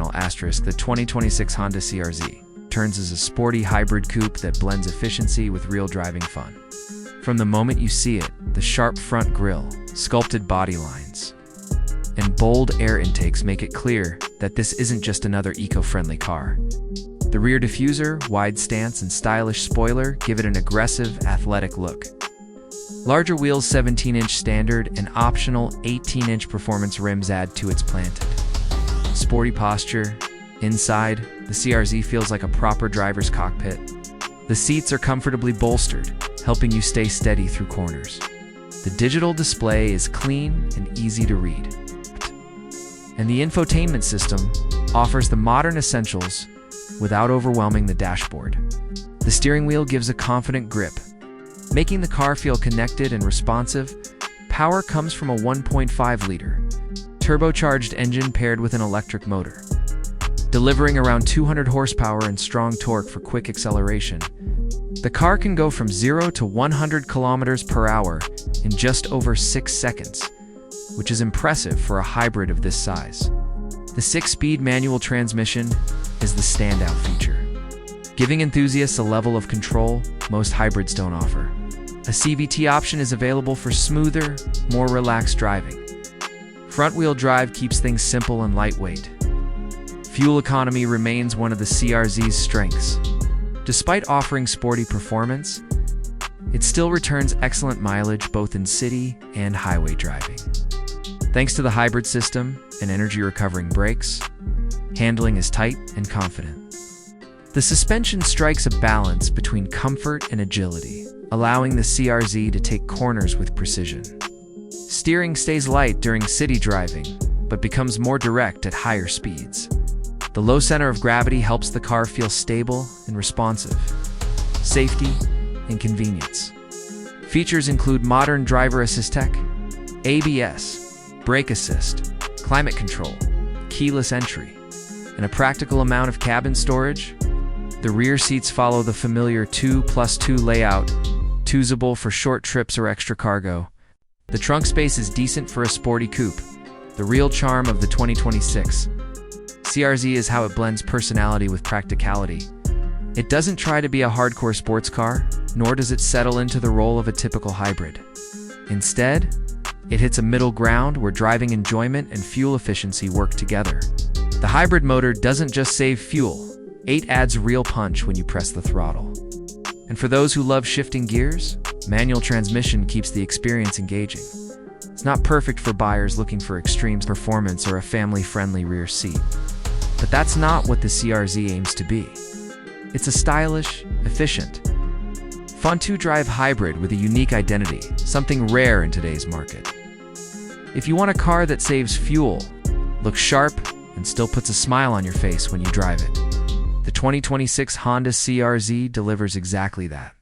panel asterisk, the 2026 Honda CR-Z turns as a sporty hybrid coupe that blends efficiency with real driving fun. From the moment you see it, the sharp front grille, sculpted body lines, and bold air intakes make it clear that this isn't just another eco-friendly car. The rear diffuser, wide stance, and stylish spoiler give it an aggressive, athletic look. Larger wheels, 17-inch standard, and optional 18-inch performance rims add to its planted, sporty posture. Inside, the CR-Z feels like a proper driver's cockpit. The seats are comfortably bolstered, helping you stay steady through corners. The digital display is clean and easy to read. And the infotainment system offers the modern essentials without overwhelming the dashboard. The steering wheel gives a confident grip, making the car feel connected and responsive. Power comes from a 1.5-liter turbocharged engine paired with an electric motor, delivering around 200 horsepower and strong torque for quick acceleration. The car can go from 0 to 100 kilometers per hour in just over 6 seconds, which is impressive for a hybrid of this size. The 6-speed manual transmission is the standout feature, giving enthusiasts a level of control most hybrids don't offer. A CVT option is available for smoother, more relaxed driving. Front-wheel drive keeps things simple and lightweight. Fuel economy remains one of the CR-Z's strengths. Despite offering sporty performance, it still returns excellent mileage both in city and highway driving. Thanks to the hybrid system and energy-recovering brakes, handling is tight and confident. The suspension strikes a balance between comfort and agility, allowing the CR-Z to take corners with precision. Steering stays light during city driving, but becomes more direct at higher speeds. The low center of gravity helps the car feel stable and responsive. Safety and convenience. Features include modern driver assist tech, ABS, brake assist, climate control, keyless entry, and a practical amount of cabin storage. The rear seats follow the familiar 2+2 layout, choosable for short trips or extra cargo. The trunk space is decent for a sporty coupe, the real charm of the 2026. CR-Z is how it blends personality with practicality. It doesn't try to be a hardcore sports car, nor does it settle into the role of a typical hybrid. Instead, it hits a middle ground where driving enjoyment and fuel efficiency work together. The hybrid motor doesn't just save fuel, it adds real punch when you press the throttle. And for those who love shifting gears, manual transmission keeps the experience engaging. It's not perfect for buyers looking for extreme performance or a family-friendly rear seat. But that's not what the CR-Z aims to be. It's a stylish, efficient, fun-to-drive hybrid with a unique identity, something rare in today's market. If you want a car that saves fuel, looks sharp, and still puts a smile on your face when you drive it, the 2026 Honda CR-Z delivers exactly that.